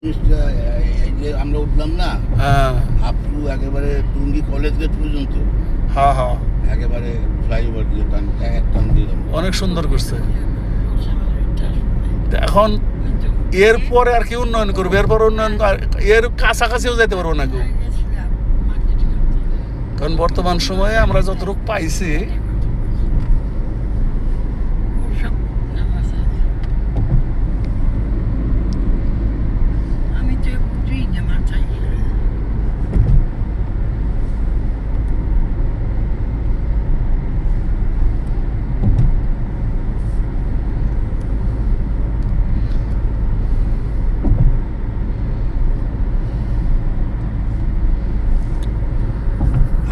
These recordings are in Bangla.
জিনিসটা এই যে আমরা উঠলাম না হ্যাঁ আপ টু একেবারে টুঙ্গি কলেজ গেট পর্যন্ত হ্যাঁ হ্যাঁ একেবারে ফ্লাইওভার দিয়ে এক টান দিলাম। অনেক সুন্দর করছে। তা এখন এরপরে আর কি উন্নয়ন করবে? এরপর উন্নয়ন এর কাছাকাছিও যেতে পারবো না কেউ, কারণ বর্তমান সময়ে আমরা যতটুকু পাইছি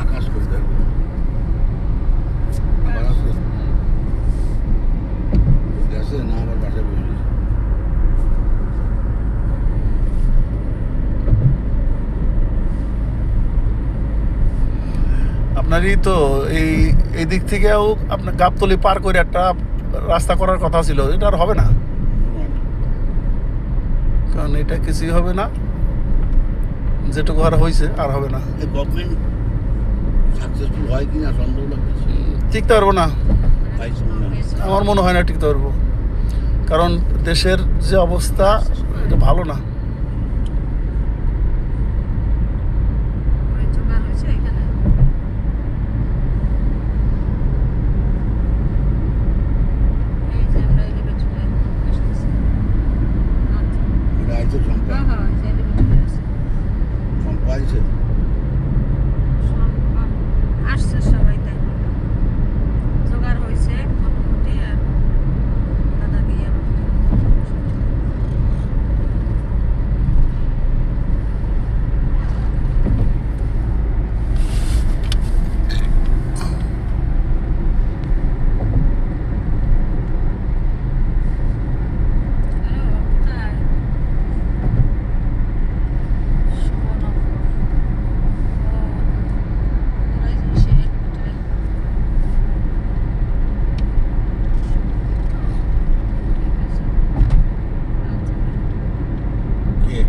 আকাশ করতে আবার আছে গেছে না আবার বাসায় বসে গেছে। আপনারই তো এই দিক থেকেও আপনার গাবতলি পার করে একটা রাস্তা করার কথা ছিল, এটা আর হবে না, কারণ এটা কিছুই হবে না, যেটুকু আর হয়েছে আর হবে না। এই গভর্নমেন্ট সাকসেসফুল হয় কি না সন্দেহ লাগতেছে। টিকতে পারবো না, পাইছে মনে হয়। আমার মনে হয় না টিকতে পারবো, কারণ দেশের যে অবস্থা এটা ভালো না। এটা আইছে সম্পা সম্পা আইছে আসছে সবাই, তাই জোগাড় হয়েছে মোটামুটি। আর দাদা গিয়ে কে